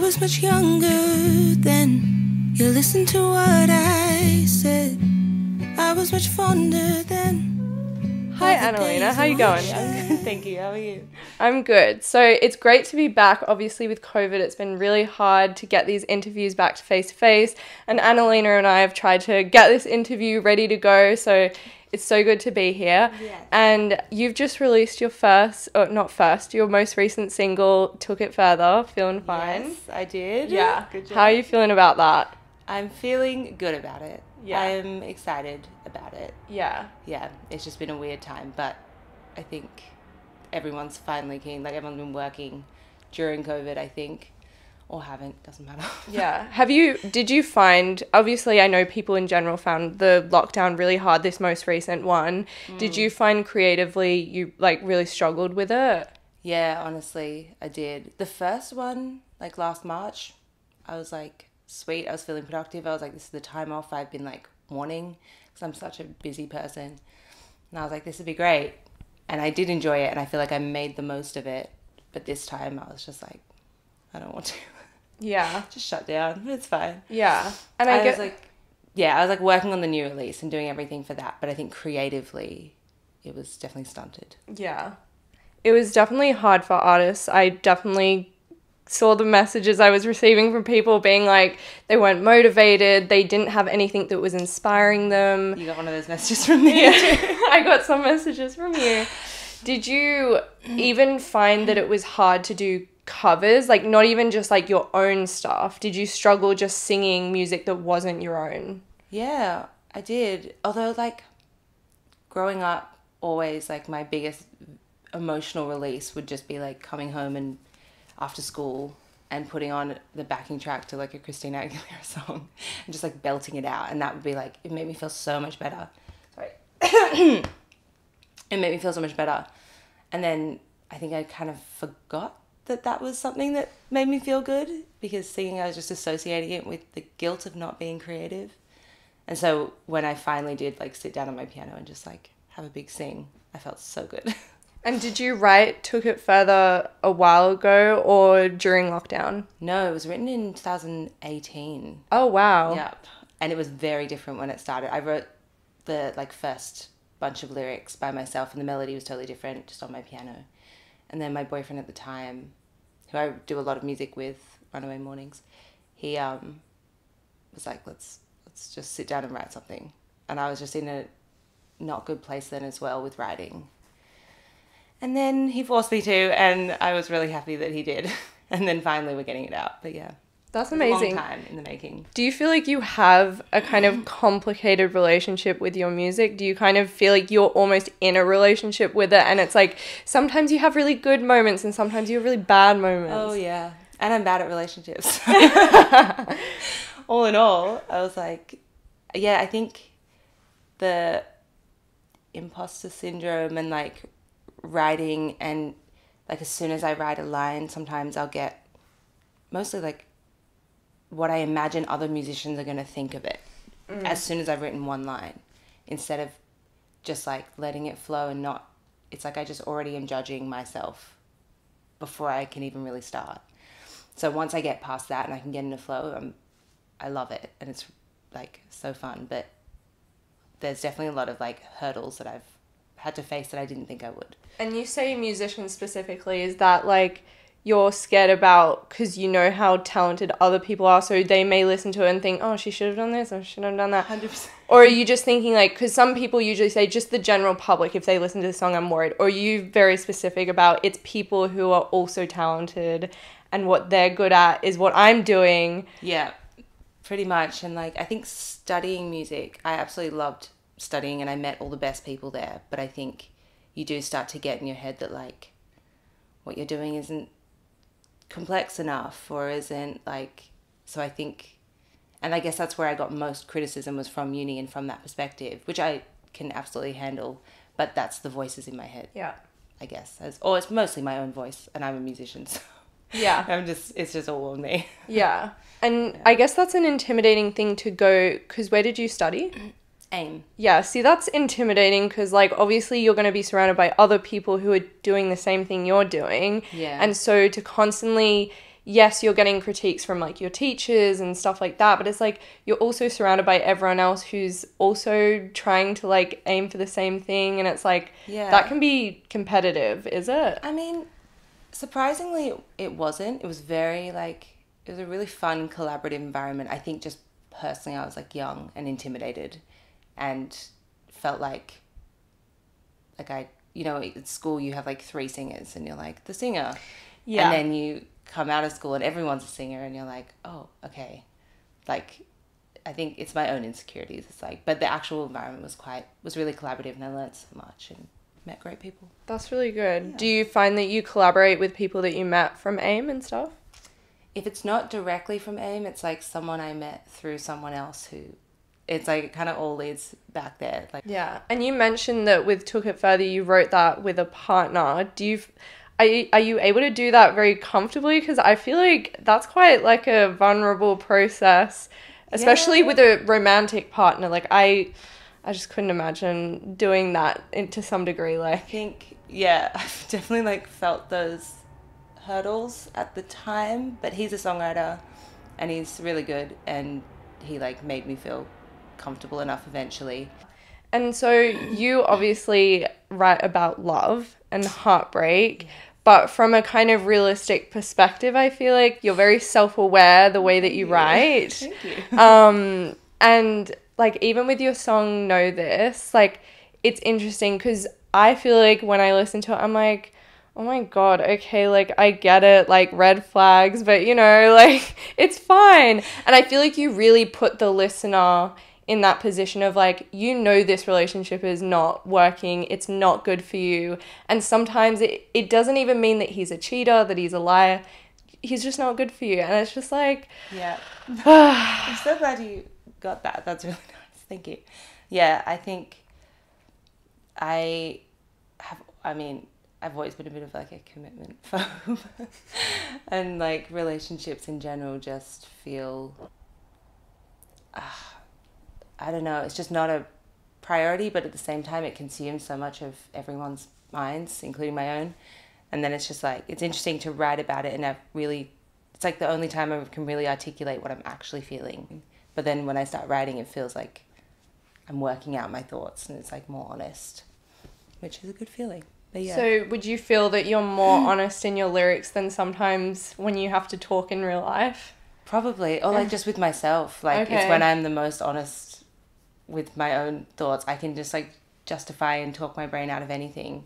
was much younger then. You listened to what I said. I was much fonder then. Hi AnnaLina, how you going? I'm good, thank you. How are you? I'm good. So it's great to be back. Obviously with COVID, it's been really hard to get these interviews back to face, and AnnaLina and I have tried to get this interview ready to go, so it's so good to be here. Yes. And you've just released your your most recent single, Took It Further, Feelin Fine. Yes, I did. Yeah. Good job. How are you feeling about that? I'm feeling good about it. Yeah. I'm excited about it. Yeah. Yeah, it's just been a weird time, but I think everyone's finally keen. Like, everyone's been working during COVID, I think, or haven't, doesn't matter. Yeah. Did you find, obviously I know people in general found the lockdown really hard, this most recent one. Did you find creatively you like really struggled with it? Yeah, honestly, I did. The first one, like last March, I was like, sweet, I was feeling productive. I was like, this is the time off I've been like wanting, because I'm such a busy person. And I was like, this would be great. And I did enjoy it, and I feel like I made the most of it. But this time I was just like, I don't want to. Yeah. Just shut down. It's fine. Yeah. And I was like working on the new release and doing everything for that. But I think creatively, it was definitely stunted. Yeah. It was definitely hard for artists. I definitely saw the messages I was receiving from people being like, they weren't motivated, they didn't have anything that was inspiring them. You got one of those messages from me? Yeah. I got some messages from you. Did you even find that it was hard to do covers, like not even just like your own stuff? Did you struggle just singing music that wasn't your own? Yeah, I did. Although, like, growing up, always like my biggest emotional release would just be like coming home and after school and putting on the backing track to like a Christina Aguilera song and just like belting it out, and that would be like, it made me feel so much better. Sorry. It made me feel so much better. And then I think I kind of forgot that was something that made me feel good, because singing, I was just associating it with the guilt of not being creative. And so when I finally did like sit down on my piano and just like have a big sing, I felt so good. And did you write Took It Further a while ago or during lockdown? No, it was written in 2018. Oh, wow. Yep. And it was very different when it started. I wrote the like first bunch of lyrics by myself, and the melody was totally different, just on my piano. And then my boyfriend at the time, who I do a lot of music with, Runaway Mornings, he was like, let's just sit down and write something. And I was just in a not good place then as well with writing. And then he forced me to, and I was really happy that he did. And then finally we're getting it out. But yeah. That's amazing. A long time in the making. Do you feel like you have a kind of complicated relationship with your music? Do you kind of feel like you're almost in a relationship with it, and it's like sometimes you have really good moments and sometimes you have really bad moments? Oh, yeah. And I'm bad at relationships. All in all, I was like, yeah, I think the imposter syndrome and like writing, and like as soon as I write a line, sometimes I'll get mostly like what I imagine other musicians are going to think of it as soon as I've written one line, instead of just like letting it flow and not, it's like I just already am judging myself before I can even really start. So once I get past that and I can get into flow, I love it, and it's like so fun. But there's definitely a lot of like hurdles that I've had to face that I didn't think I would. And you say musicians specifically, is that like you're scared about, because you know how talented other people are, so they may listen to it and think, oh, she should have done this or she should have done that? 100%. Or are you just thinking like, because some people usually say just the general public, if they listen to the song, I'm worried. Or are you very specific about it's people who are also talented and what they're good at is what I'm doing? Yeah, pretty much. And like, I think studying music, I absolutely loved studying and I met all the best people there. But I think you do start to get in your head that like what you're doing isn't complex enough or isn't like, so I think, and I guess that's where I got most criticism, was from uni and from that perspective, which I can absolutely handle, but that's the voices in my head. Yeah. I guess. Or it's mostly my own voice, and I'm a musician, so yeah. It's just all on me. Yeah. And yeah. I guess that's an intimidating thing to go, because where did you study? AIM. Yeah, see, that's intimidating because, like, obviously you're going to be surrounded by other people who are doing the same thing you're doing. Yeah. And so to constantly, yes, you're getting critiques from like your teachers and stuff like that, but it's like you're also surrounded by everyone else who's also trying to like aim for the same thing, and it's like that can be competitive, is it? I mean, surprisingly, it wasn't. It was very like, it was a really fun collaborative environment. I think just personally I was like young and intimidated and felt like I, you know, at school you have like 3 singers and you're like the singer. Yeah. And then you come out of school and everyone's a singer and you're like, oh, okay. Like, I think it's my own insecurities. It's like, but the actual environment was really collaborative, and I learned so much and met great people. That's really good. Yeah. Do you find that you collaborate with people that you met from AIM and stuff? If it's not directly from AIM, it's like someone I met through someone else who, it's like it kind of all leads back there. Like, yeah. And you mentioned that with Took It Further, you wrote that with a partner. Are you able to do that very comfortably? Because I feel like that's quite like a vulnerable process, especially with a romantic partner. Like I just couldn't imagine doing that to some degree. Like, I think, yeah, I've definitely like felt those hurdles at the time, but he's a songwriter and he's really good, and he like made me feel comfortable enough eventually. And so you obviously write about love and heartbreak, but from a kind of realistic perspective, I feel like you're very self-aware the way that you write. Thank you. And like even with your song Know This, like it's interesting because I feel like when I listen to it, I'm like, oh my God, okay, like I get it, like red flags, but you know, like it's fine. And I feel like you really put the listener in that position of like, you know, this relationship is not working, it's not good for you. And sometimes it doesn't even mean that he's a cheater, that he's a liar. He's just not good for you. And it's just like... Yeah. I'm so glad you got that. That's really nice. Thank you. Yeah, I think I've always been a bit of like a commitment phobe. And like relationships in general just feel... I don't know, it's just not a priority, but at the same time it consumes so much of everyone's minds, including my own. And then it's just like, it's interesting to write about it, and it's like the only time I can really articulate what I'm actually feeling. But then when I start writing, it feels like I'm working out my thoughts, and it's like more honest, which is a good feeling. But yeah. So would you feel that you're more honest in your lyrics than sometimes when you have to talk in real life? Probably, or like just with myself. Like It's when I'm the most honest with my own thoughts. I can just like justify and talk my brain out of anything.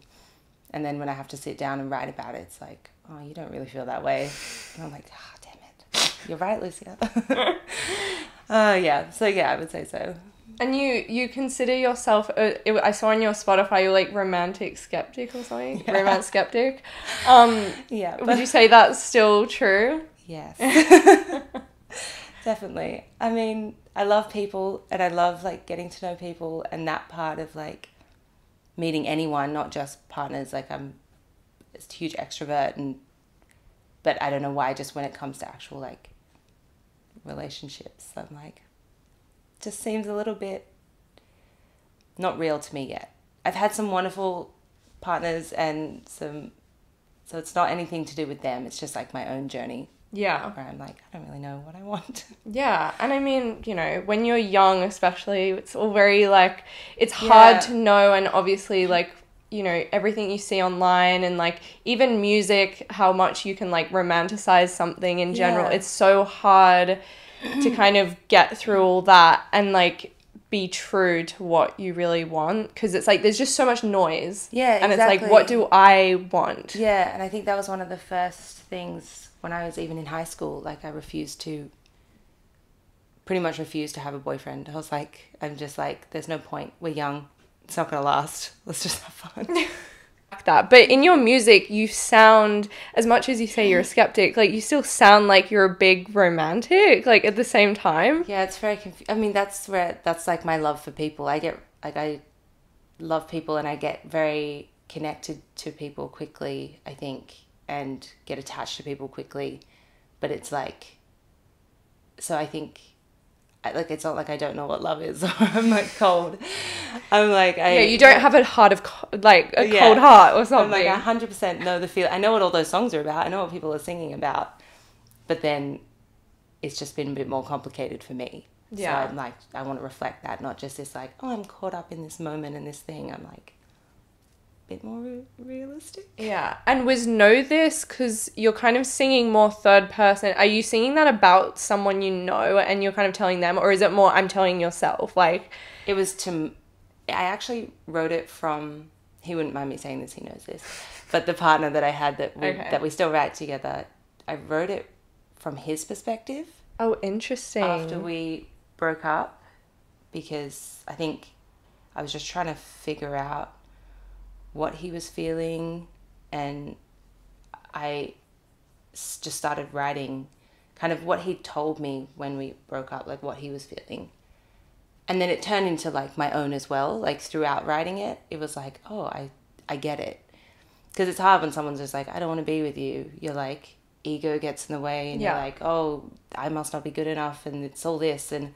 And then when I have to sit down and write about it, it's like, oh, you don't really feel that way. And I'm like, damn it. You're right, Lucia. Yeah. So yeah, I would say so. And you consider yourself, I saw on your Spotify, you're like romantic skeptic or something? Yeah. Romance skeptic. Yeah. Would you say that's still true? Yes. Definitely. I mean, I love people, and I love like getting to know people, and that part of like meeting anyone, not just partners. Like I'm a huge extrovert, but I don't know why, just when it comes to actual like relationships, I'm like, just seems a little bit not real to me yet. I've had some wonderful partners so it's not anything to do with them. It's just like my own journey. Yeah. Where I'm like, I don't really know what I want. Yeah. And I mean, you know, when you're young especially, it's all very like, it's hard to know. And obviously like, you know, everything you see online and like even music, how much you can like romanticize something in general. It's so hard to kind of get through all that and like be true to what you really want, because it's like there's just so much noise. Yeah, exactly. And it's like, what do I want? Yeah. And I think that was one of the first things when I was even in high school. Like I pretty much refused to have a boyfriend. I was like, I'm just like, there's no point. We're young. It's not going to last. Let's just have fun. Like that. But in your music, you sound, as much as you say you're a skeptic, like you still sound like you're a big romantic, like at the same time. Yeah, it's very I mean, that's like my love for people. I love people, and I get very connected to people quickly, I think, and get attached to people quickly. But it's like, so I think, like, it's not like I don't know what love is, or I'm like cold. I'm like, you don't have a heart of cold heart or something. I'm like 100% know the feel. I know what all those songs are about. I know what people are singing about, But then it's just been a bit more complicated for me. Yeah. So I'm like, I want to reflect that, not just this like, oh, I'm caught up in this moment and this thing. I'm like, a bit more realistic. Yeah. And was Know This, because you're kind of singing more third person, are you singing that about someone you know and you're kind of telling them, or is it more I'm telling yourself? Like, It was I actually wrote it from, he wouldn't mind me saying this, he knows this, but the partner that I had that we still write together, I wrote it from his perspective. oh, interesting. After we broke up, because I think I was just trying to figure out what he was feeling, and I just started writing kind of what he told me when we broke up, like what he was feeling. And then it turned into like my own as well, like throughout writing it. It was like, oh, I get it. Because it's hard when someone's just like, I don't want to be with you. You're like, ego gets in the way, and you're like, oh, I must not be good enough, and it's all this. And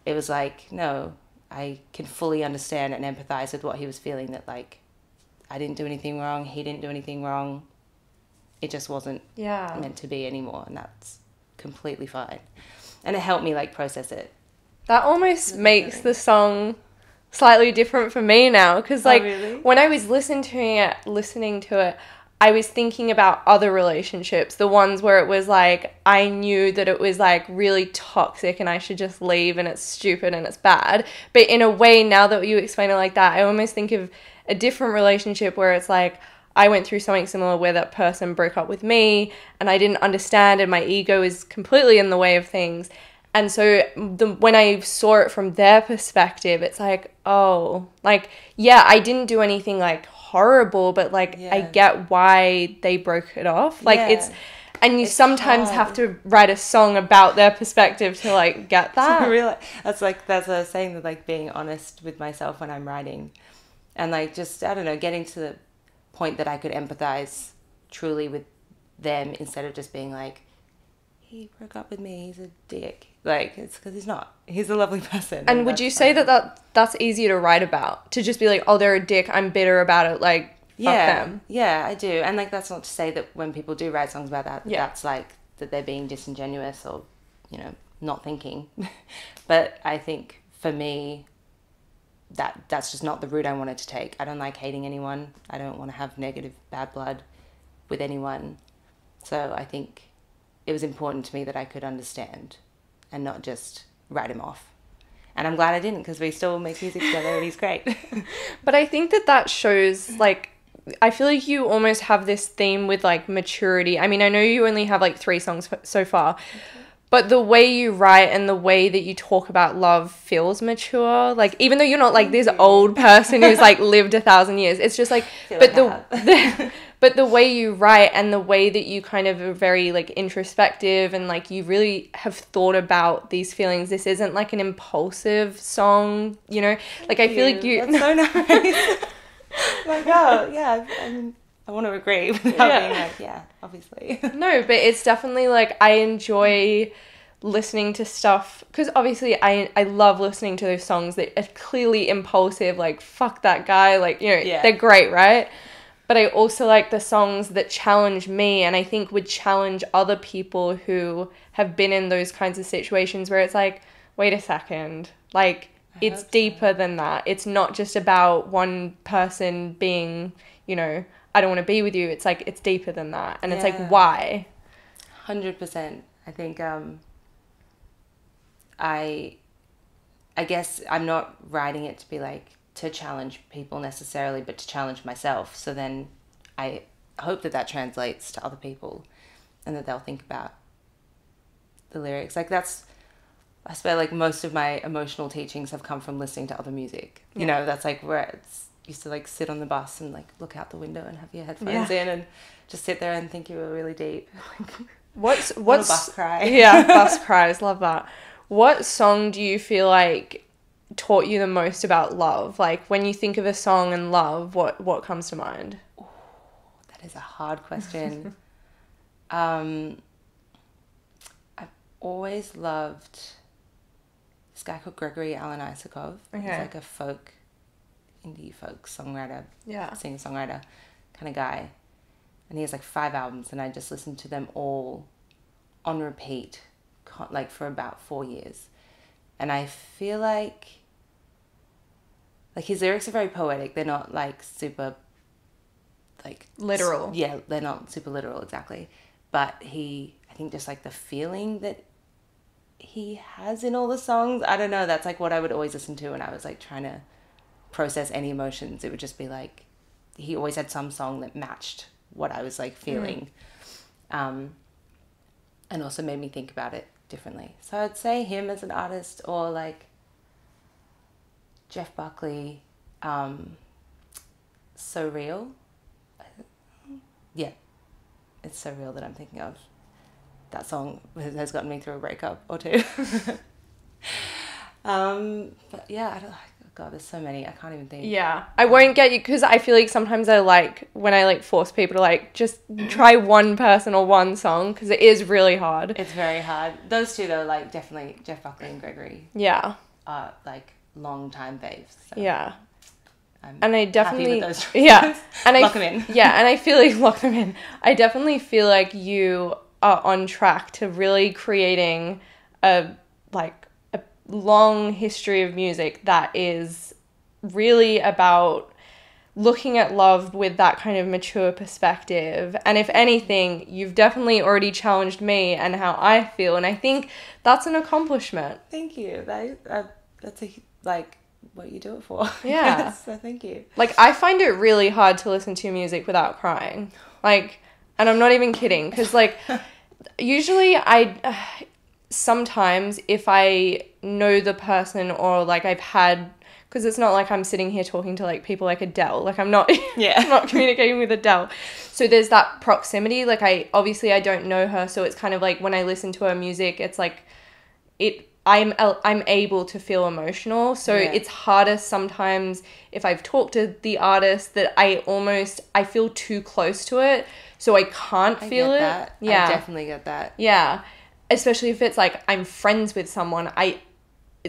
it was like, no, I can fully understand and empathize with what he was feeling, that like, I didn't do anything wrong, he didn't do anything wrong. It just wasn't meant to be anymore, and that's completely fine. And it helped me like process it. That almost makes the song slightly different for me now, because like when I was listening to it, I was thinking about other relationships, the ones where it was like I knew that it was like really toxic and I should just leave and it's stupid and it's bad. But in a way, now that you explain it like that, I almost think of a different relationship where it's like I went through something similar where that person broke up with me and I didn't understand, and my ego is completely in the way of things. And so when I saw it from their perspective, it's like, oh, like, yeah, I didn't do anything like horrible, but like I get why they broke it off. Like it's, and you sometimes have to write a song about their perspective to like get that. That's what I was saying, that like being honest with myself when I'm writing, and like just, I don't know, getting to the point that I could empathize truly with them, instead of just being like, he broke up with me, he's a dick. Like, it's because he's not. He's a lovely person. And would you say that's easier to write about? To just be like, oh, they're a dick, I'm bitter about it, like, fuck them. Yeah, I do. And like, that's not to say that when people do write songs about that, that's like, that they're being disingenuous or, you know, not thinking. But I think for me, that's just not the route I wanted to take. I don't like hating anyone. I don't want to have negative, bad blood with anyone. So I think it was important to me that I could understand and not just write him off. And I'm glad I didn't, because we still make music together and he's great. But I think that shows, like, I feel like you almost have this theme with, like, maturity. I mean, I know you only have, like, 3 songs so far, but the way you write and the way that you talk about love feels mature. Like, even though you're not, like, this old person who's, like, lived 1,000 years, it's just, like, but the way you write and the way that you kind of are very, like, introspective and, like, you really have thought about these feelings. This isn't, like, an impulsive song, you know? Like, I feel like you... That's so nice. Like, oh, yeah, I mean, I want to agree without being like, yeah, obviously. No, but it's definitely, like, I enjoy listening to stuff, because obviously I love listening to those songs that are clearly impulsive, like, fuck that guy, like, you know, they're great, right? But I also like the songs that challenge me, and I think would challenge other people who have been in those kinds of situations where it's like, wait a second, like, it's deeper than that. It's not just about one person being, you know, I don't want to be with you. It's like, it's deeper than that. And it's like, why? 100%. I think I guess I'm not writing it to be like, to challenge people necessarily, but to challenge myself. So then I hope that translates to other people, and that they'll think about the lyrics. Like, I suppose like most of my emotional teachings have come from listening to other music. You know, that's like where it's used to like sit on the bus and like look out the window and have your headphones in and just sit there and think you were really deep. What's bus cry? Yeah, bus cries, love that. What song do you feel like taught you the most about love? Like, when you think of a song and love, what comes to mind? Ooh, that is a hard question. I've always loved this guy called Gregory Alan Isakov. He's like a indie folk songwriter, singer-songwriter kind of guy. And he has like 5 albums, and I just listened to them all on repeat, like for about 4 years. And I feel like his lyrics are very poetic. They're not like super like literal. Yeah, they're not super literal, exactly. But I think just like the feeling that he has in all the songs, I don't know, that's like what I would always listen to when I was like trying to process any emotions. It would just be like, he always had some song that matched what I was like feeling. And also made me think about it differently. So I'd say him as an artist, or like Jeff Buckley, So Real. Yeah, it's So Real that I'm thinking of. That song has gotten me through a breakup or two. But yeah, I don't. God, there's so many. I can't even think. Yeah, I won't get you, because I feel like sometimes I like when I like force people to like just try one person or one song, because it is really hard. It's very hard. Those two though, like definitely Jeff Buckley and Gregory. Yeah. Are like long time faves. So yeah. I'm and I definitely happy with those yeah, and lock them in. Yeah, and I feel like lock them in. I definitely feel like you are on track to really creating a long history of music that is really about looking at love with that kind of mature perspective. And if anything, you've definitely already challenged me and how I feel, and I think that's an accomplishment. Thank you. That's like what you do it for. Yeah. So thank you. Like, I find it really hard to listen to music without crying. Like, and I'm not even kidding, because like usually sometimes if I know the person, or like I've had, because it's not like I'm sitting here talking to like people like Adele, like I'm not I'm not communicating with Adele, so there's that proximity. Like I don't know her, so it's kind of like when I listen to her music, it's like I'm able to feel emotional, so it's harder sometimes if I've talked to the artist that I feel too close to it, so I can't feel it. That. Yeah, I definitely get that. Yeah, especially if it's like I'm friends with someone, I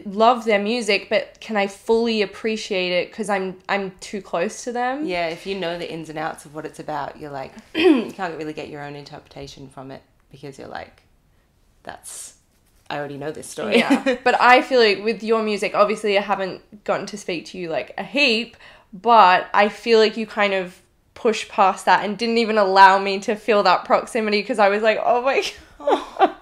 love their music, but can I fully appreciate it because I'm too close to them? Yeah, if you know the ins and outs of what it's about, you're like, you can't really get your own interpretation from it, because you're like, I already know this story. Yeah, but I feel like with your music, obviously I haven't gotten to speak to you like a heap, but I feel like you kind of pushed past that and didn't even allow me to feel that proximity, because I was like, oh my God.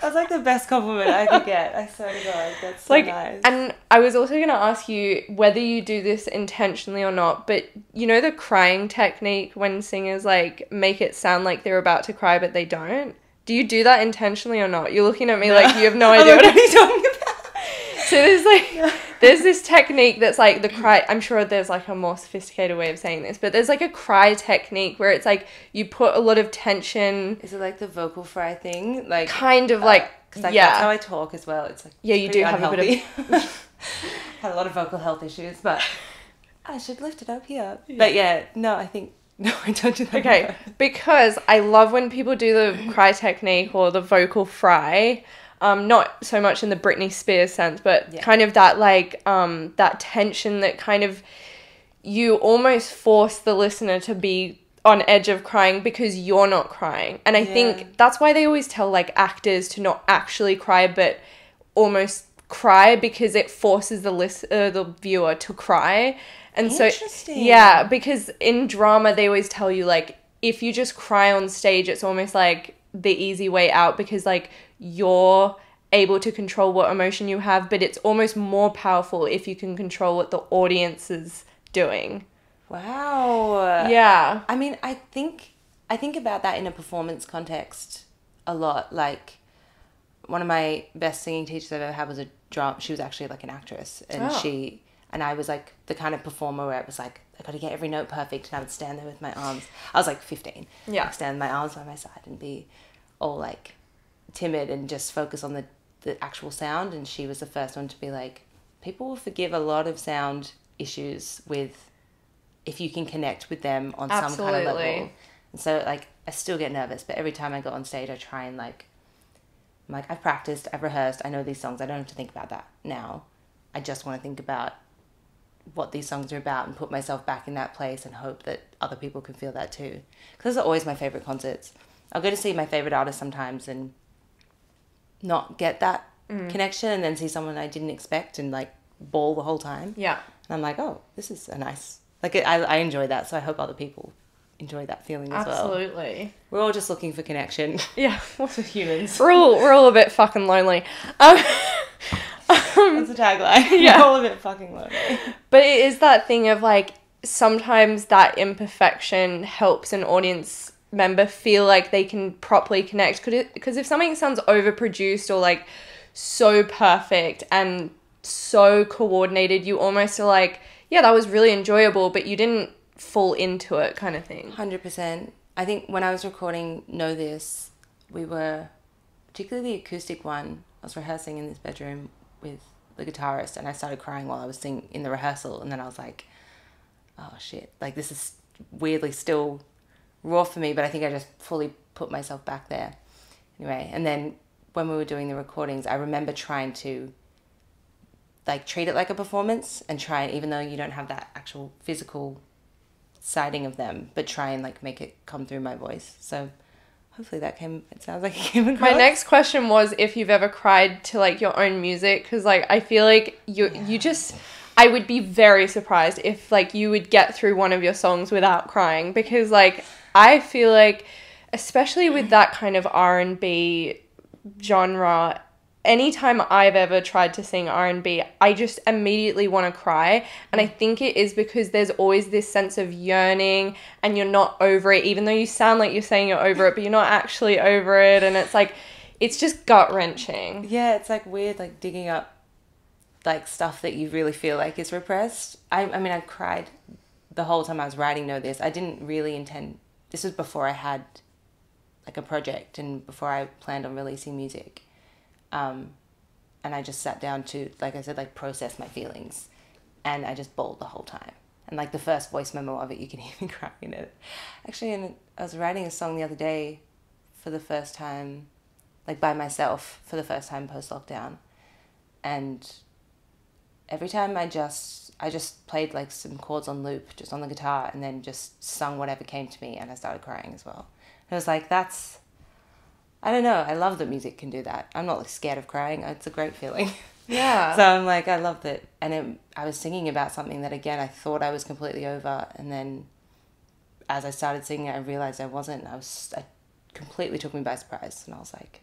That's like the best compliment I could get. I swear to God, that's so nice. And I was also going to ask you whether you do this intentionally or not, but you know the crying technique when singers like make it sound like they're about to cry but they don't? Do you do that intentionally or not? You're looking at me like you have no idea what I'm talking about. So there's this technique that's like the cry. I'm sure there's like a more sophisticated way of saying this, but there's like a cry technique where it's like you put a lot of tension. Is it like the vocal fry thing? Like kind of like, because that's how I talk as well. It's like, you do have unhealthy. a bit of had a lot of vocal health issues, but I should lift it up here. But I don't do that. Okay, because I love when people do the cry technique or the vocal fry. Not so much in the Britney Spears sense, but kind of that like that tension that kind of you almost force the listener to be on edge of crying because you're not crying. And I think that's why they always tell like actors to not actually cry but almost cry, because it forces the viewer to cry. And so because in drama they always tell you like if you just cry on stage, it's almost like the easy way out, because like you're able to control what emotion you have, but it's almost more powerful if you can control what the audience is doing. Wow. Yeah. I mean, I think about that in a performance context a lot. Like, one of my best singing teachers I've ever had was she was actually like an actress, and I was like the kind of performer where it was like, I got to get every note perfect, and I would stand there with my arms. I was like 15. Yeah. I'd stand with my arms by my side and be all like timid and just focus on the actual sound. And she was the first one to be like, people will forgive a lot of sound issues if you can connect with them on some kind of level. And so like I still get nervous, but every time I go on stage I try and I'm like, I've practiced, I've rehearsed, I know these songs, I don't have to think about that now. I just want to think about what these songs are about and put myself back in that place and hope that other people can feel that too. Because those are always my favorite concerts. I'll go to see my favorite artist sometimes and not get that connection, and then see someone I didn't expect and like bawl the whole time. Yeah. And I'm like, oh, this is a nice, like, I enjoy that. So I hope other people enjoy that feeling as well. Absolutely. We're all just looking for connection. Yeah. We're humans. We're all a bit fucking lonely. That's a tagline. Yeah. We're all a bit fucking lonely. But it is that thing of like, sometimes that imperfection helps an audience member feel like they can properly connect. Because if something sounds overproduced or like so perfect and so coordinated, you almost are like, yeah, that was really enjoyable, but you didn't fall into it, kind of thing. 100%. I think when I was recording Know This, we were, particularly the acoustic one, I was rehearsing in this bedroom with the guitarist, and I started crying while I was singing in the rehearsal, and then I was like, oh shit, like this is weirdly still raw for me, but I think I just fully put myself back there. Anyway, and then when we were doing the recordings, I remember trying to like treat it like a performance and try, even though you don't have that actual physical siding of them, but try and like make it come through my voice. So hopefully it sounds like it came across. My next question was if you've ever cried to like your own music, because like I feel like I would be very surprised if like you would get through one of your songs without crying, because like I feel like, especially with that kind of R&B genre, anytime I've ever tried to sing R&B, I just immediately want to cry. And I think it is because there's always this sense of yearning and you're not over it, even though you sound like you're saying you're over it, but you're not actually over it. And it's like, it's just gut-wrenching. Yeah, it's like weird, like digging up like stuff that you really feel like is repressed. I mean, I cried the whole time I was writing Know This. I didn't really intend, this was before I had like a project and before I planned on releasing music. And I just sat down to, like I said, like process my feelings, and I just bawled the whole time. And like the first voice memo of it, you can hear me crying in it. Actually, and I was writing a song the other day for the first time, like by myself for the first time post-lockdown. And every time I just played like some chords on loop just on the guitar and then just sung whatever came to me, and I started crying as well. And I was like, I don't know, I love that music can do that. I'm not like scared of crying. It's a great feeling. Yeah. So I'm like, I loved it. And I was singing about something that, again, I thought I was completely over. And then as I started singing, I realized I wasn't. It completely took me by surprise. And I was like,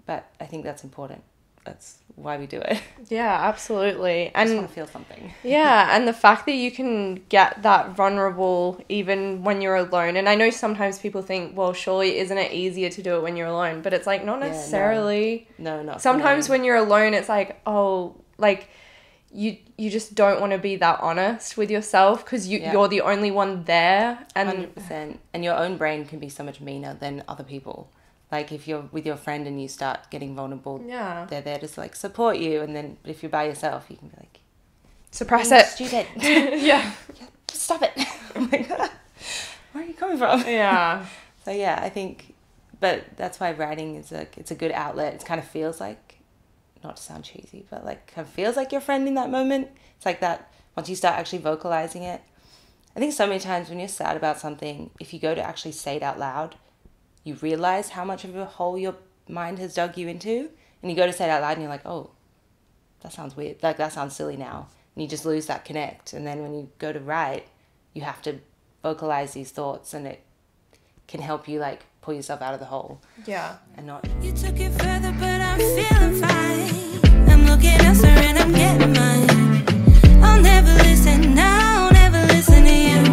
but I think that's important. That's why we do it. Yeah, absolutely. I just And want to feel something. yeah, and the fact that you can get that vulnerable even when you're alone. And I know sometimes people think, well, surely isn't it easier to do it when you're alone? But it's like, not necessarily. No, not Sometimes for me. when you're alone, it's like, oh, like you just don't want to be that honest with yourself because you're the only one there. And 100%. And your own brain can be so much meaner than other people. Like if you're with your friend and you start getting vulnerable, yeah, they're there to like support you. And then if you're by yourself, you can be like, suppress it. Stupid. Yeah. Stop it. I'm like, where are you coming from? Yeah. So yeah, I think, but that's why writing is it's a good outlet. It kind of feels like, not to sound cheesy, but like kind of feels like your friend in that moment. It's like that once you start actually vocalizing it. I think so many times when you're sad about something, if you go to actually say it out loud, you realize how much of a hole your mind has dug you into, and you go to say it out loud and you're like, oh, that sounds weird. Like that sounds silly now. And you just lose that connect. And then when you go to write, you have to vocalize these thoughts, and it can help you like pull yourself out of the hole. Yeah. And not. You took it further, but I'm feeling fine. I'm looking elsewhere and I'm getting mine. I'll never listen, I'll never listen to you.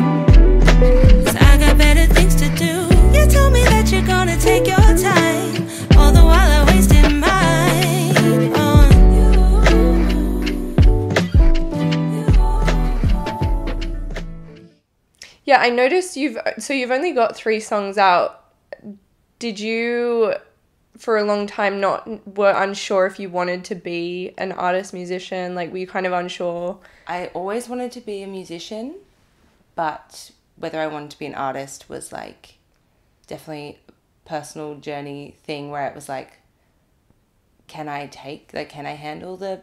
'Cause I got better things to do. You told me that you're gonna take your time, all the while I wasted mine on you. Yeah, I noticed you've only got 3 songs out. Did you, for a long time, were unsure if you wanted to be an artist, musician? Like, were you kind of unsure? I always wanted to be a musician, but whether I wanted to be an artist was like definitely a personal journey thing where it was like, can I handle the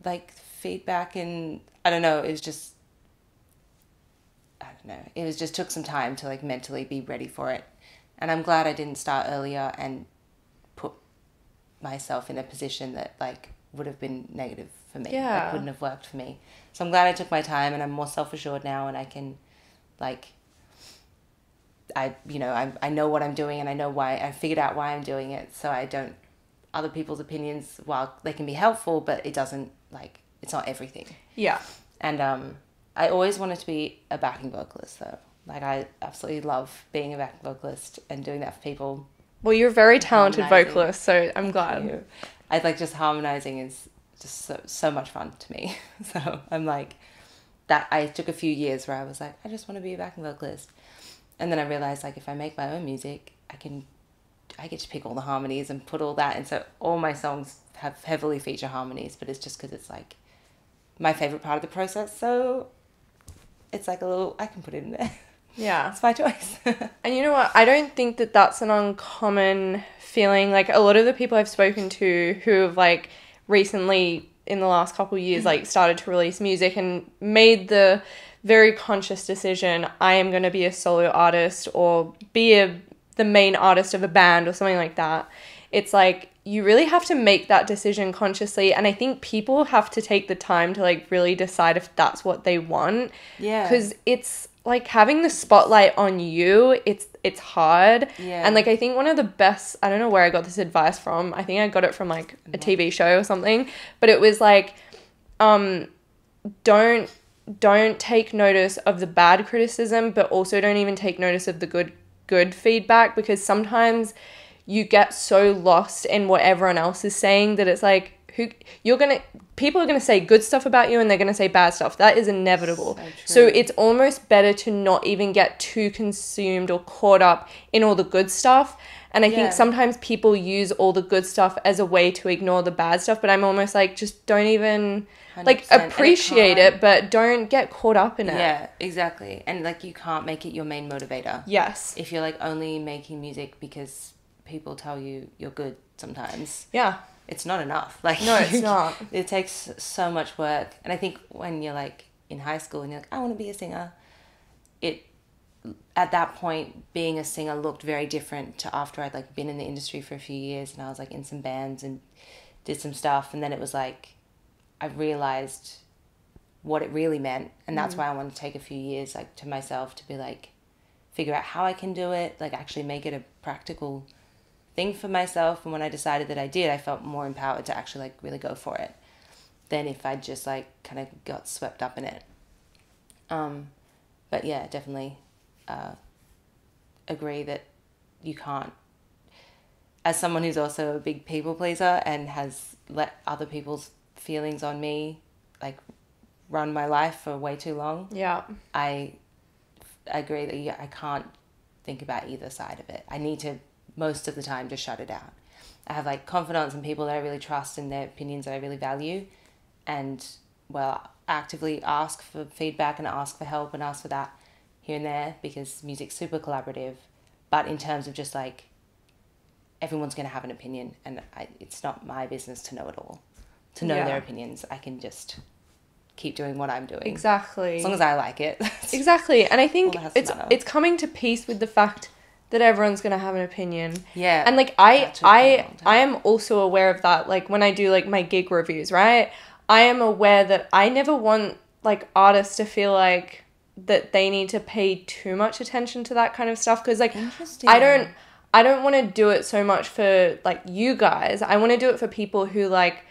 like feedback? And I don't know, it was just, I don't know, it was just took some time to like mentally be ready for it. And I'm glad I didn't start earlier and put myself in a position that like would have been negative for me. Yeah. Like wouldn't have worked for me. So I'm glad I took my time, and I'm more self-assured now, and I can like, I know what I'm doing, and I know why. I figured out why I'm doing it, so I don't, other people's opinions, while they can be helpful, but it doesn't, like, it's not everything. Yeah. And I always wanted to be a backing vocalist, though. Like, I absolutely love being a backing vocalist and doing that for people. Well, you're a very talented Harmonizing. vocalist, so I'm glad. I like, just harmonizing is just so much fun to me. So I'm like, that I took a few years where I was like, I just want to be a backing vocalist. And then I realized, like, if I make my own music, I get to pick all the harmonies and put all that. And so all my songs have heavily feature harmonies, but it's just because it's like my favorite part of the process. So it's like a little, I can put it in there. Yeah. It's my choice. And you know what? I don't think that that's an uncommon feeling. Like, a lot of the people I've spoken to who have, like, recently, in the last couple of years, like, started to release music and made the very conscious decision, I am going to be a solo artist or be the main artist of a band or something like that. It's like, you really have to make that decision consciously. And I think people have to take the time to, like, really decide if that's what they want. Yeah. Because it's like having the spotlight on you, it's hard. Yeah. And like, I think one of the best, I don't know where I got this advice from. I think I got it from like a TV show or something, but it was like, don't take notice of the bad criticism, but also don't even take notice of the good feedback, because sometimes you get so lost in what everyone else is saying that it's like, people are gonna say good stuff about you and they're gonna say bad stuff. That is inevitable. So it's almost better to not even get too consumed or caught up in all the good stuff. And I think sometimes people use all the good stuff as a way to ignore the bad stuff, but I'm almost like, just don't even like appreciate it, but don't get caught up in it. Yeah, exactly. And like, you can't make it your main motivator. Yes. If you're like only making music because people tell you you're good sometimes. Yeah. It's not enough. Like, No, it's not. It takes so much work. And I think when you're like in high school and you're like, I want to be a singer, at that point, being a singer looked very different to after I'd like been in the industry for a few years and I was like in some bands and did some stuff. And then it was like, I realized what it really meant. And that's why I wanted to take a few years like to myself to be like, figure out how I can do it, like actually make it a practical thing for myself. And when I decided that I did, I felt more empowered to actually like really go for it than if I just like kind of got swept up in it. But yeah, definitely agree that you can't, as someone who's also a big people pleaser and has let other people's feelings on me like run my life for way too long. Yeah. I agree that I can't think about either side of it. I need to most of the time just shut it out. I have like confidence in people that I really trust and their opinions that I really value, and well, actively ask for feedback and ask for help and ask for that here and there, because music's super collaborative. But in terms of just like, everyone's going to have an opinion, and it's not my business to know it all, to know their opinions. I can just keep doing what I'm doing. Exactly. As long as I like it. Exactly. And I think all that has to matter. it's coming to peace with the fact that everyone's going to have an opinion. Yeah. And like, I am also aware of that. Like, when I do like my gig reviews, right? I am aware that I never want like artists to feel like that they need to pay too much attention to that kind of stuff. Cause like, I don't want to do it so much for like you guys. I want to do it for people who like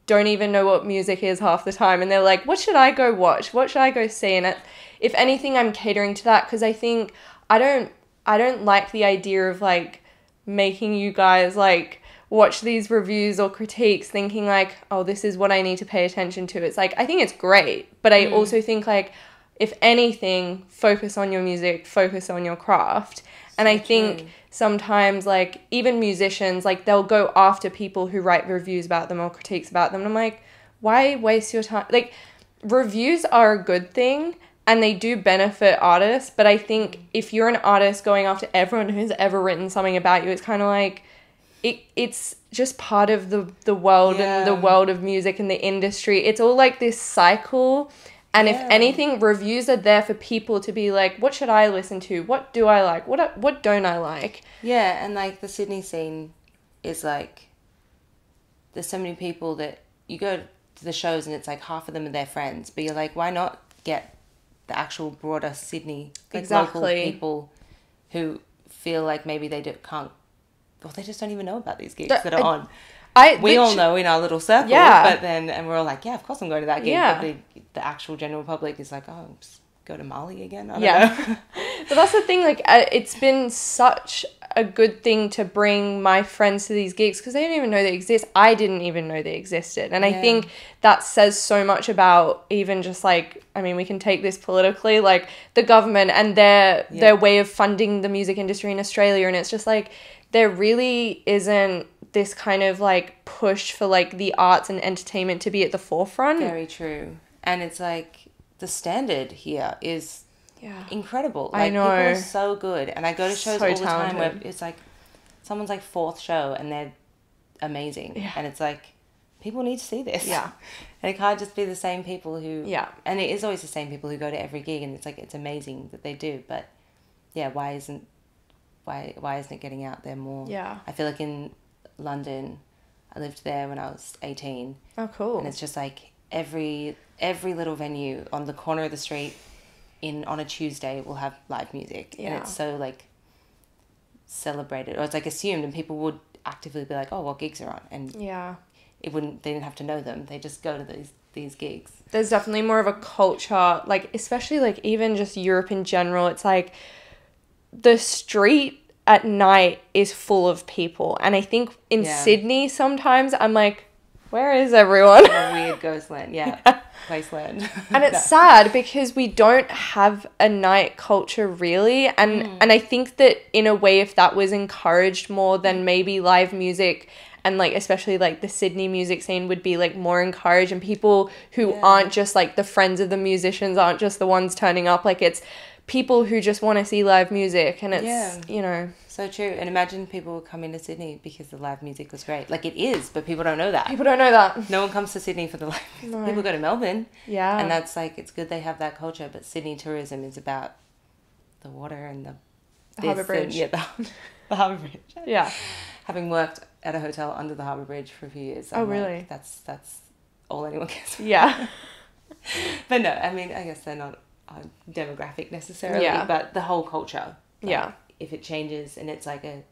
don't even know what music is half the time. And they're like, what should I go watch? What should I go see? And if anything, I'm catering to that. Cause I think I don't like the idea of like making you guys like watch these reviews or critiques thinking like, oh, this is what I need to pay attention to. It's like, I think it's great, but I also think like, if anything, focus on your music, focus on your craft. And I think sometimes like even musicians, like they'll go after people who write reviews about them or critiques about them. And I'm like, why waste your time? Like, reviews are a good thing and they do benefit artists. But I think if you're an artist going after everyone who's ever written something about you, it's kind of like, it's just part of the world and the world of music and the industry. It's all like this cycle. And if anything, reviews are there for people to be like, what should I listen to? What do I like? What don't I like? Yeah, and like the Sydney scene is like, there's so many people that you go to the shows and it's like half of them are their friends, but you're like, why not get the actual broader Sydney, like local people who feel like maybe they can't, well, they just don't even know about these gigs that are on. We all know in our little circle, but then, and we're all like, yeah, of course I'm going to that gig. Yeah. But the actual general public is like, oh, just go to Mali again. I don't know. But that's the thing, like, it's been such a good thing to bring my friends to these gigs because they didn't even know they exist. I didn't even know they existed. And I think that says so much about even just like, I mean, we can take this politically, like the government and their way of funding the music industry in Australia. And it's just like, there really isn't this kind of like push for like the arts and entertainment to be at the forefront. Very true. And it's like the standard here is incredible. Like, I know. People are so good. And I go to shows all the time talented. where it's like someone's like fourth show and they're amazing. Yeah. And it's like, people need to see this. Yeah. And it can't just be the same people who... Yeah. And it is always the same people who go to every gig and it's like, it's amazing that they do. But yeah, why isn't it getting out there more? Yeah. I feel like in London, I lived there when I was 18. Oh, cool. And it's just like every little venue on the corner of the street on a Tuesday will have live music. Yeah. And it's so like celebrated, or it's like assumed, and people would actively be like, oh, what gigs are on? And they didn't have to know them. They just go to these gigs. There's definitely more of a culture, like especially like even just Europe in general. It's like the street at night is full of people. And I think in Sydney sometimes I'm like, where is everyone? A weird ghost land, Wasteland. And it's sad because we don't have a night culture really. And I think that in a way, if that was encouraged more, then maybe live music and like especially like the Sydney music scene would be like more encouraged, and people who aren't just like the friends of the musicians aren't just the ones turning up. Like it's people who just want to see live music, and it's you know, so true. And imagine people coming to Sydney because the live music was great. Like it is, but people don't know that. People don't know that. No one comes to Sydney for the live music. People go to Melbourne. Yeah. And that's like, it's good they have that culture, but Sydney tourism is about the water and the Harbour Bridge. The Harbour Bridge. Yeah. Having worked at a hotel under the Harbour Bridge for a few years. I'm really? Like, that's all anyone cares about. Yeah. But no, I mean, I guess they're not demographic necessarily, but the whole culture. Like, if it changes and it's like a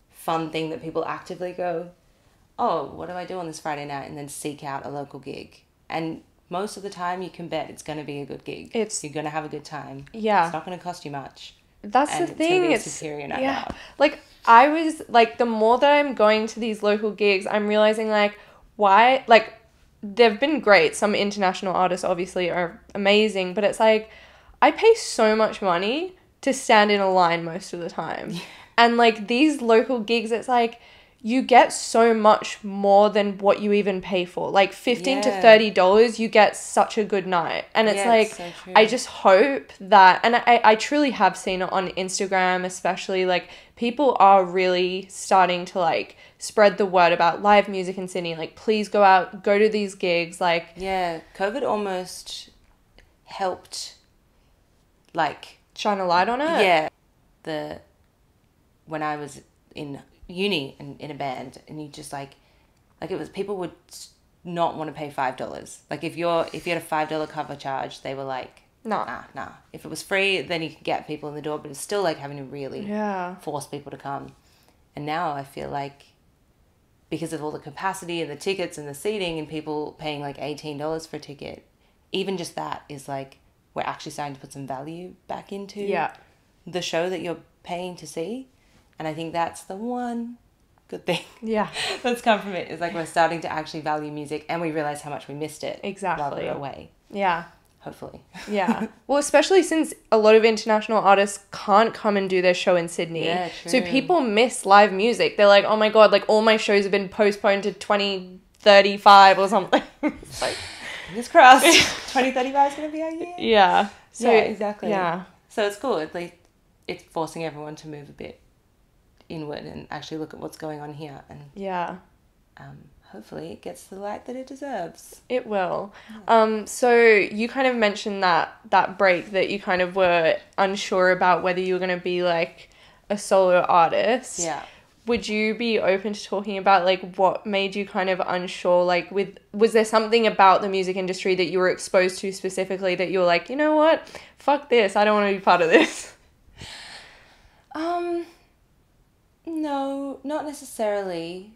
fun thing that people actively go, oh, what do I do on this Friday night? And then seek out a local gig. And most of the time you can bet it's going to be a good gig. You're going to have a good time. Yeah. It's not going to cost you much. That's the thing. It's superior night out. Like I was like, the more that I'm going to these local gigs, I'm realizing like why, like they've been great. Some international artists obviously are amazing, but it's like I pay so much money to stand in a line most of the time. And like these local gigs, it's like you get so much more than what you even pay for. Like $15 to $30, you get such a good night. And it's like, so true. I just hope that, and I truly have seen it on Instagram, especially like people are really starting to like spread the word about live music in Sydney. Like, please go out, go to these gigs. Like, yeah, COVID almost helped like shine a light on it. Yeah. When I was in uni and in a band, and you just like it was, people would not want to pay $5. Like if you had a $5 cover charge, they were like, nah. If it was free, then you could get people in the door, but it's still like having to really force people to come. And now I feel like because of all the capacity and the tickets and the seating and people paying like $18 for a ticket, even just that is like, we're actually starting to put some value back into the show that you're paying to see. And I think that's the one good thing that's come from it, is like we're starting to actually value music, and we realize how much we missed it while we were away. Yeah. Hopefully. Yeah. Well, especially since a lot of international artists can't come and do their show in Sydney. Yeah, true. So people miss live music. They're like, oh my God, like all my shows have been postponed to 2035 or something. It's like, fingers crossed. 2035 is going to be our year. Yeah. So, yeah, exactly. Yeah. So it's cool. At least it's forcing everyone to move a bit inward and actually look at what's going on here, and hopefully it gets the light that it deserves. It will. So you kind of mentioned that break that you kind of were unsure about whether you were going to be like a solo artist. Yeah. Would you be open to talking about like what made you kind of unsure? Like was there something about the music industry that you were exposed to specifically that you were like, you know what, fuck this, I don't want to be part of this? No, not necessarily.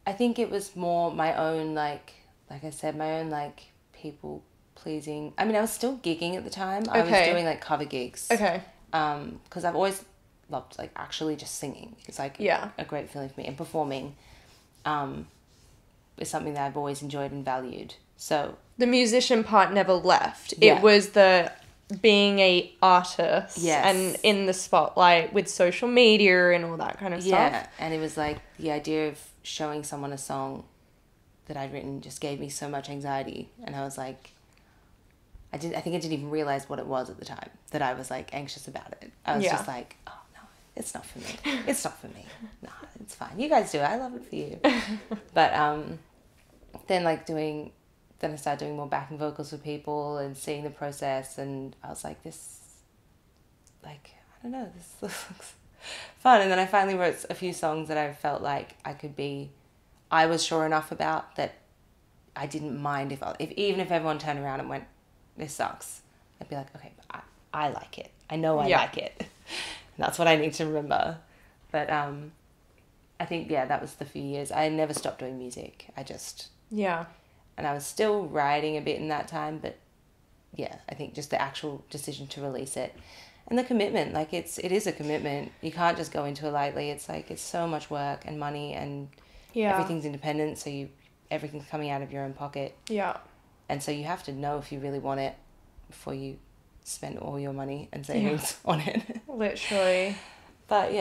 I think it was more my own, like I said, my own, like, people pleasing. I mean, I was still gigging at the time. I was doing, like, cover gigs. Okay. Because I've always loved, like, actually just singing. It's, like, a great feeling for me. And performing is something that I've always enjoyed and valued. So the musician part never left. Yeah. It was the being a artist Yes. and in the spotlight with social media and all that kind of stuff. Yeah, and it was, like, the idea of showing someone a song that I'd written just gave me so much anxiety, and I was like, I think I didn't even realize what it was at the time that I was like anxious about it. I was just like, oh no, it's not for me. It's not for me. No, it's fine. You guys do it. I love it for you. But then I started doing more backing vocals for people and seeing the process, and I was like, this looks fun. And then I finally wrote a few songs that I felt like I was sure enough about that I didn't mind if even if everyone turned around and went, this sucks, I'd be like, okay, but I like it. I know I like it. And that's what I need to remember. But I think, that was the few years. I never stopped doing music. And I was still writing a bit in that time, but I think just the actual decision to release it. And the commitment, like it is a commitment. You can't just go into it lightly. It's like, it's so much work and money, and everything's independent, so everything's coming out of your own pocket. Yeah. And so you have to know if you really want it before you spend all your money and savings on it. Literally. But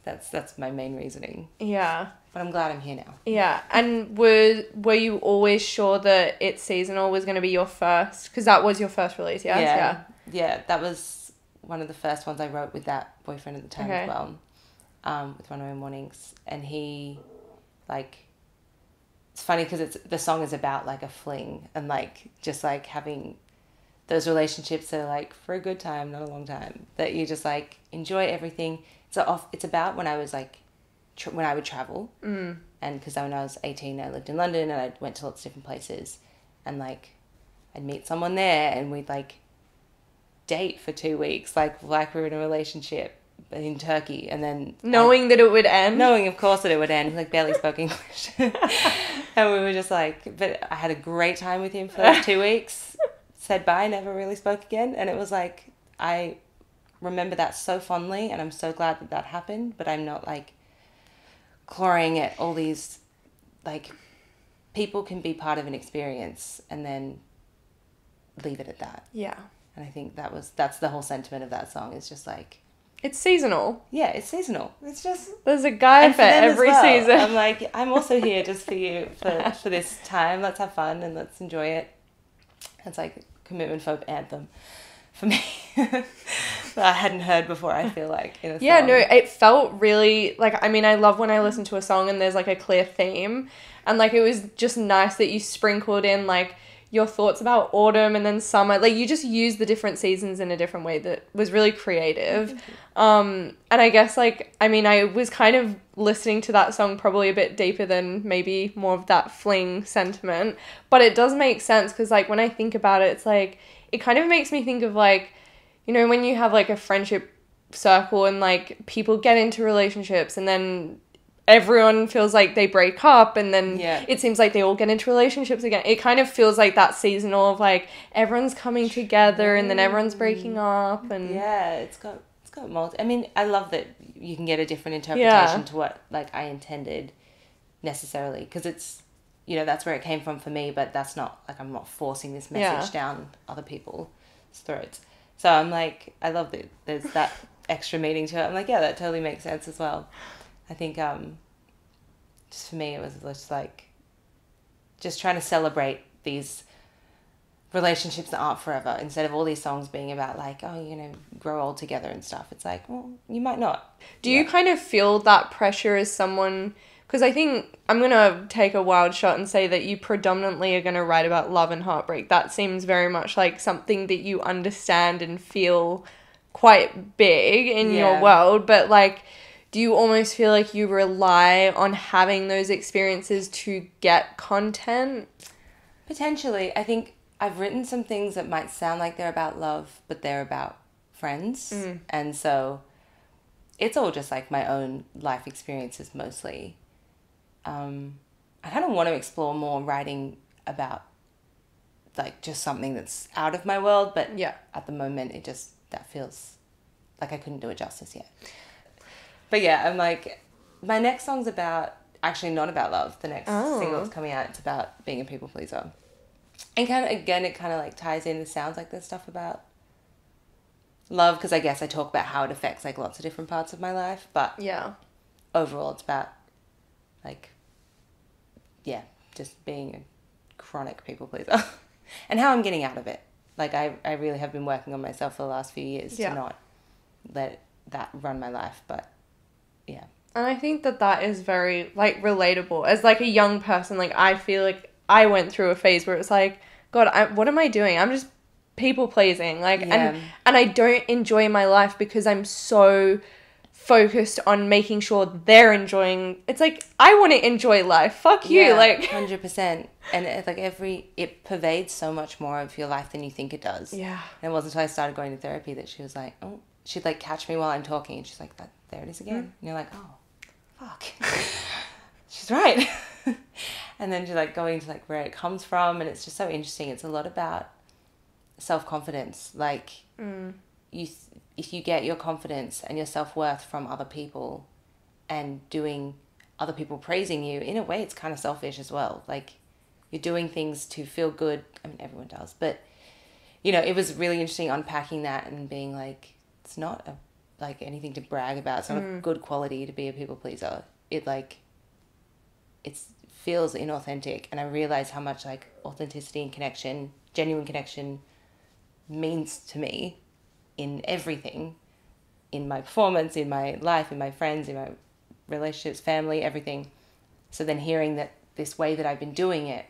that's my main reasoning. Yeah. But I'm glad I'm here now. Yeah. And were you always sure that It's Seasonal was going to be your first? Because that was your first release, yes? Yeah, that was one of the first ones I wrote with that boyfriend at the time as well, with Runaway Mornings. And he, like, it's funny because the song is about, like, a fling and, like, just, like, having those relationships that are, like, for a good time, not a long time, that you just, like, enjoy everything. It's about when I was, like, when I would travel. And because when I was 18, I lived in London and I went to lots of different places. And, like, I'd meet someone there and we'd, like, date for 2 weeks, like we were in a relationship in Turkey, and then knowing that it would end, knowing of course that it would end, like barely spoke English. And we were just like, but I had a great time with him for those 2 weeks, said bye, never really spoke again. And it was like, I remember that so fondly, and I'm so glad that happened, but I'm not like clawing at all these, like, people can be part of an experience and then leave it at that. Yeah. And I think that's the whole sentiment of that song. Is just like, it's seasonal. Yeah, it's seasonal. It's just, there's a guy for every season. I'm like, I'm also here just for you for this time. Let's have fun and let's enjoy it. It's like a commitment folk anthem for me that I hadn't heard before, I feel like, in a song. Yeah, no, it felt really like, I mean, I love when I listen to a song and there's like a clear theme, and like it was just nice that you sprinkled in like your thoughts about autumn and then summer. Like, you just use the different seasons in a different way that was really creative. And I guess, like, I mean, I was kind of listening to that song probably a bit deeper than maybe more of that fling sentiment. But it does make sense because, like, when I think about it, it's like, it kind of makes me think of, like, you know, when you have, like, a friendship circle and, like, people get into relationships and then everyone feels like they break up and then it seems like they all get into relationships again. It kind of feels like that seasonal of like everyone's coming together and then everyone's breaking up. And it's got I mean, I love that you can get a different interpretation to what like I intended necessarily, because it's, you know, that's where it came from for me, but that's not like, I'm not forcing this message down other people's throats. So I'm like, I love that there's that extra meaning to it. I'm like, yeah, that totally makes sense as well. I think just for me, it was just like, just trying to celebrate these relationships that aren't forever, instead of all these songs being about like, oh, you're going to grow old together and stuff. It's like, well, you might not. Do you kind of feel that pressure as someone, Because I think I'm going to take a wild shot and say that you predominantly are going to write about love and heartbreak. That seems very much like something that you understand and feel quite big in your world. But, like, do you almost feel like you rely on having those experiences to get content? Potentially. I think I've written some things that might sound like they're about love, but they're about friends. And so it's all just, like, my own life experiences mostly. I kind of want to explore more writing about, like, just something that's out of my world, but at the moment that feels like I couldn't do it justice yet. But yeah, I'm like, my next song's actually not about love. The next single that's coming out, it's about being a people pleaser. And it kind of like ties in, it sounds like there's stuff about love, because I guess I talk about how it affects, like, lots of different parts of my life, but overall it's about, like, just being a chronic people pleaser and how I'm getting out of it. Like, I really have been working on myself for the last few years to not let that run my life, but yeah. And I think that is very, like, relatable. As, like, a young person, like, I feel like I went through a phase where it was like, God, what am I doing? I'm just people pleasing. Like, and I don't enjoy my life because I'm so focused on making sure they're enjoying. It's like, I want to enjoy life. Fuck you. Like 100%. And it's like it pervades so much more of your life than you think it does. Yeah. And it wasn't until I started going to therapy that she was like, she'd, like, catch me while I'm talking, and she's like, there it is again. And you're like, oh, fuck. She's right. And then you're, like, going to, like, where it comes from, and it's just so interesting. It's a lot about self-confidence. Like, if you get your confidence and your self-worth from other people and doing other people praising you, in a way it's kind of selfish as well. Like, you're doing things to feel good. I mean, everyone does, but, you know, it was really interesting unpacking that and being like, it's not like anything to brag about. It's not a good quality to be a people pleaser. It, like, it feels inauthentic, and I realize how much, like, authenticity and connection, genuine connection, means to me in everything, in my performance, in my life, in my friends, in my relationships, family, everything. So then hearing that this way that I've been doing it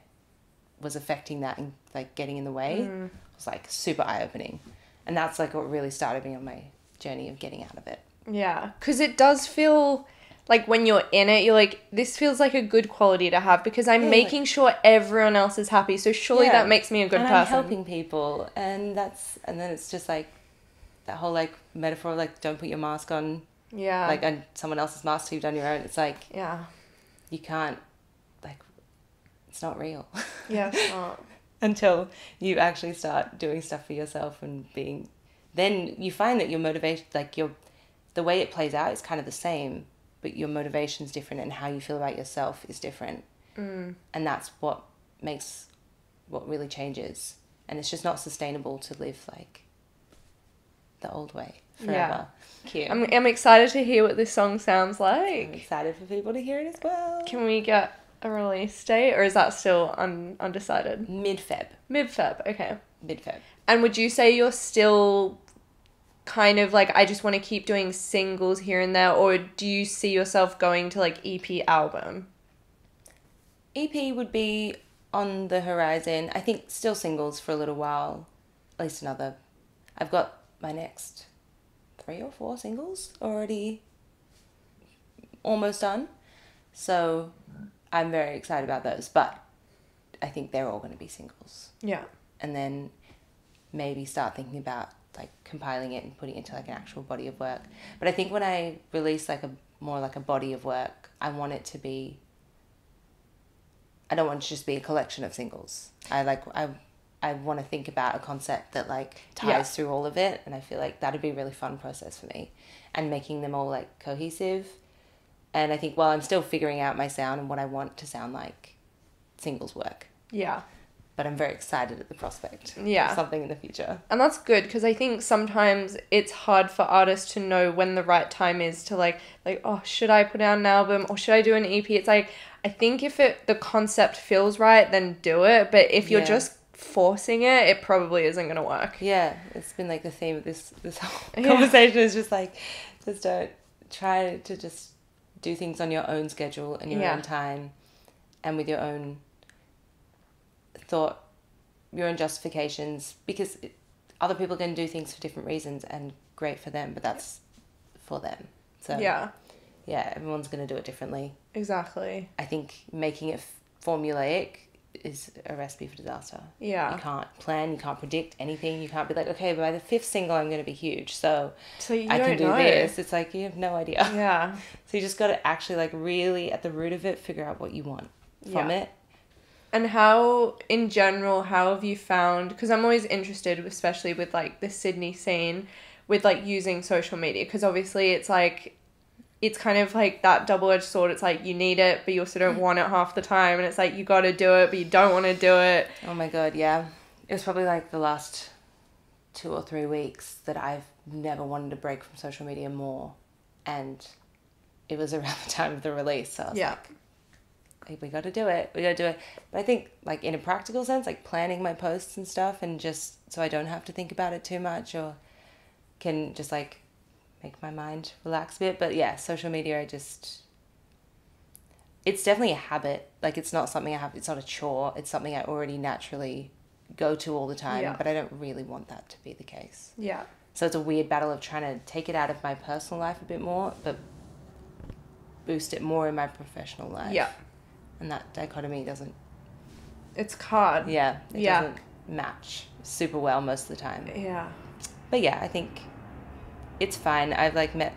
was affecting that and, like, getting in the way was, like, super eye-opening. And that's, like, what really started me on my journey of getting out of it. Yeah, because it does feel like when you're in it, you're like, this feels like a good quality to have because I'm making sure everyone else is happy. So surely that makes me a good person. I'm helping people, and then it's just like that whole, like, metaphor of, like, don't put your mask on. Yeah. Like, on someone else's mask till you've done your own. It's like, you can't, like, it's not real. Yeah, it's not. Until you actually start doing stuff for yourself and then you find that your motivation, like, the way it plays out is kind of the same, but your motivation's different and how you feel about yourself is different. And that's what really changes. And it's just not sustainable to live, like, the old way forever. Yeah. Cute. I'm excited to hear what this song sounds like. I'm excited for people to hear it as well. Can we get a release date, or is that still undecided? Mid-Feb, okay. Mid-Feb. And would you say you're still kind of like, I just want to keep doing singles here and there, or do you see yourself going to, like, EP album? EP would be on the horizon. I think still singles for a little while, at least another. I've got my next 3 or 4 singles already almost done, so I'm very excited about those, but I think they're all going to be singles. Yeah. And then maybe start thinking about, like, compiling it and putting it into, like, an actual body of work. But I think when I release, like, more like a body of work, I don't want it to just be a collection of singles. I want to think about a concept that, like, ties through all of it, and I feel like that'd be a really fun process for me, and making them all, like, cohesive. And I think while I'm still figuring out my sound and what I want to sound like, singles work. Yeah. But I'm very excited at the prospect of something in the future. And that's good, because I think sometimes it's hard for artists to know when the right time is to, like, oh, should I put out an album or should I do an EP? It's like, I think if the concept feels right, then do it. But if you're just forcing it, it probably isn't going to work. Yeah, it's been, like, the theme of this whole conversation is just, like, just don't try to just do things on your own schedule and your own time and with your own thought, your own justifications, because other people can do things for different reasons and great for them, but that's for them. So yeah, everyone's going to do it differently. Exactly. I think making it formulaic is a recipe for disaster. Yeah. You can't plan, you can't predict anything. You can't be like, okay, by the 5th single I'm going to be huge, so you I can do know. this. It's like, you have no idea. Yeah. So you just got to actually, like, really at the root of it figure out what you want from it. And how, in general, how have you found, because I'm always interested, especially with, like, the Sydney scene, with, like, using social media, because obviously it's, like, it's kind of, like, that double-edged sword. It's, like, you need it, but you also don't want it half the time, and it's, like, you gotta do it, but you don't want to do it. Oh, my God, yeah. It was probably, like, the last 2 or 3 weeks that I've never wanted to break from social media more, and it was around the time of the release, so I was like, we got to do it. We got to do it. But I think, like, in a practical sense, like, planning my posts and stuff, and just so I don't have to think about it too much, or can just, like, make my mind relax a bit. But yeah, social media, it's definitely a habit. Like, it's not something I have, it's not a chore. It's something I already naturally go to all the time, but I don't really want that to be the case. Yeah. So it's a weird battle of trying to take it out of my personal life a bit more, but boost it more in my professional life. Yeah. And that dichotomy doesn't... It's hard. Yeah. It doesn't match super well most of the time. Yeah. But yeah, I think it's fine. I've, like, met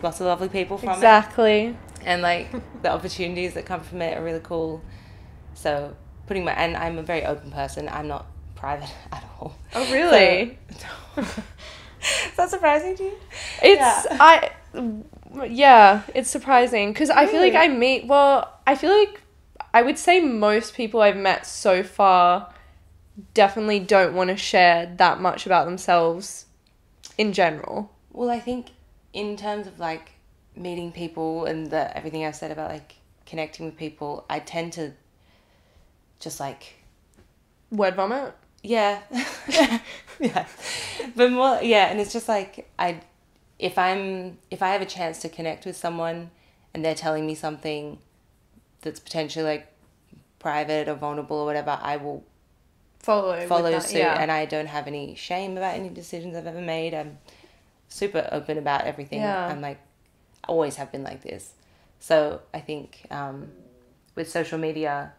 lots of lovely people from it. Exactly. And, like, the opportunities that come from it are really cool. So and I'm a very open person. I'm not private at all. Oh, really? So, is that surprising to you? It's surprising, because I feel like I feel like I would say most people I've met so far definitely don't want to share that much about themselves in general. Well, I think in terms of, like, meeting people and everything I've said about, like, connecting with people, I tend to just, like... Word vomit? Yeah. Yeah. But more, yeah, and it's just, like, if I have a chance to connect with someone and they're telling me something that's potentially, like, private or vulnerable or whatever, I will follow suit, and I don't have any shame about any decisions I've ever made. I'm super open about everything. I'm, like, always have been like this. So I think with social media,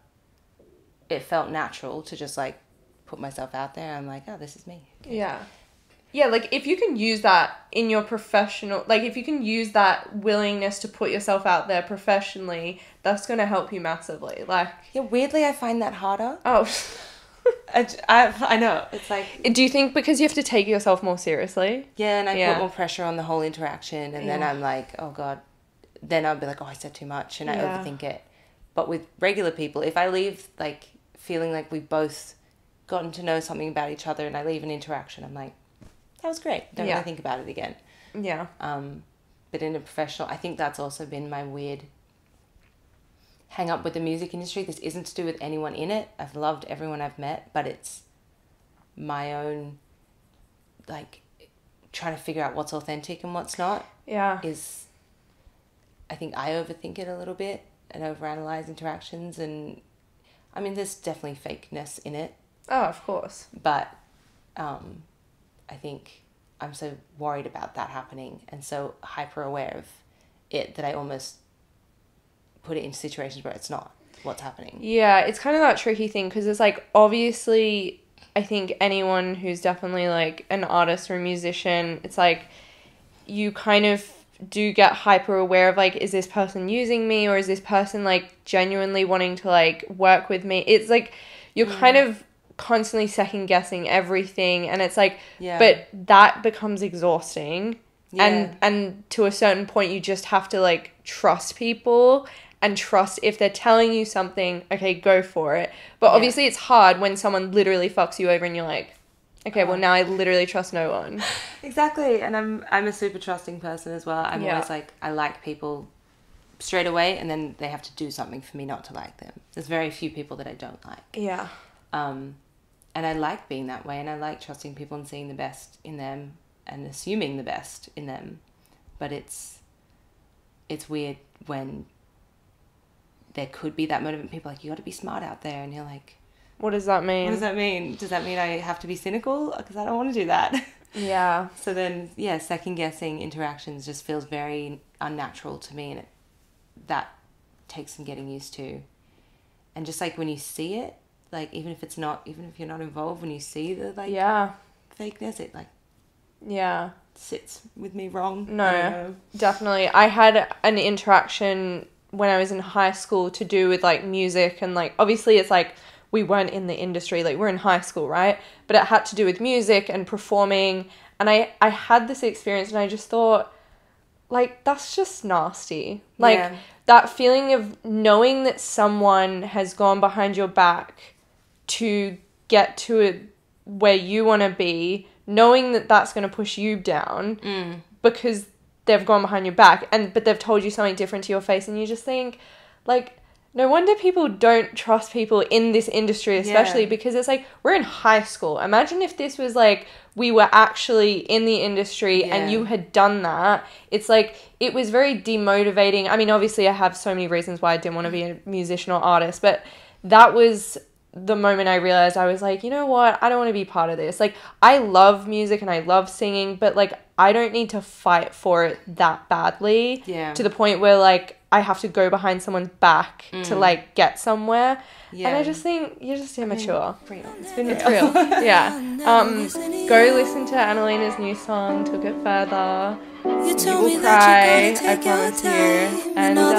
it felt natural to just, like, put myself out there. I'm like, oh, this is me. Okay. Yeah, like, if you can use that in your professional... Like, if you can use that willingness to put yourself out there professionally, that's going to help you massively. Like... Yeah, weirdly, I find that harder. Oh. I know. It's like... Do you think because you have to take yourself more seriously? Yeah, and I put more pressure on the whole interaction, and then I'm like, oh, God. Then I'll be like, oh, I said too much, and I overthink it. But with regular people, if I leave, like, feeling like we've both gotten to know something about each other, and I leave an interaction, I'm like, that was great. Don't really think about it again. Yeah. But in a professional, I think that's also been my weird hang up with the music industry. This isn't to do with anyone in it. I've loved everyone I've met, but it's my own, like, trying to figure out what's authentic and what's not. Yeah. I think I overthink it a little bit and overanalyze interactions, and I mean, there's definitely fakeness in it. Oh, of course. But I think I'm so worried about that happening and so hyper aware of it that I almost put it into situations where it's not what's happening. Yeah, it's kind of that tricky thing, because it's, like, obviously, I think anyone who's definitely, like, an artist or a musician, it's like you kind of do get hyper aware of, like, is this person using me, or is this person, like, genuinely wanting to, like, work with me? It's like you're kind of constantly second guessing everything, and it's like, but that becomes exhausting. And to a certain point you just have to, like, trust people and trust if they're telling you something, okay, go for it. But obviously it's hard when someone literally fucks you over and you're like, okay, well, now I literally trust no one. Exactly. And I'm a super trusting person as well. I'm always like, I like people straight away, and then they have to do something for me not to like them. There's very few people that I don't like. Yeah. And I like being that way, and I like trusting people and seeing the best in them and assuming the best in them. But it's weird when there could be that motive and people are like, you got to be smart out there, and you're like, What does that mean? what does that mean? Does that mean I have to be cynical? Because I don't want to do that. Yeah. So then, yeah, second guessing interactions just feels very unnatural to me, and that takes some getting used to. And just like when you see it, like even if you're not involved, when you see the like fakeness, it like sits with me wrong. I don't No, know. definitely. I had an interaction when I was in high school to do with like music, and like obviously it's like we weren't in the industry, like we're in high school, right? But it had to do with music and performing, and I had this experience and I just thought, like, that's just nasty. Like that feeling of knowing that someone has gone behind your back to get to where you want to be, knowing that that's going to push you down because they've gone behind your back, but they've told you something different to your face, and you just think, like, no wonder people don't trust people in this industry, especially because it's like, we're in high school. Imagine if this was like, we were actually in the industry and you had done that. It's like, it was very demotivating. I mean, obviously I have so many reasons why I didn't want to be a musician or artist, but that was the moment I realized, I was like, you know what? I don't want to be part of this. Like, I love music and I love singing, but like, I don't need to fight for it that badly to the point where like I have to go behind someone's back to like get somewhere. And I just think you're just immature. It's been It's real. Yeah. Go listen to AnnaLina's new song, Took It Further. You You told me will that cry, you're gonna I take your promise you. time. And all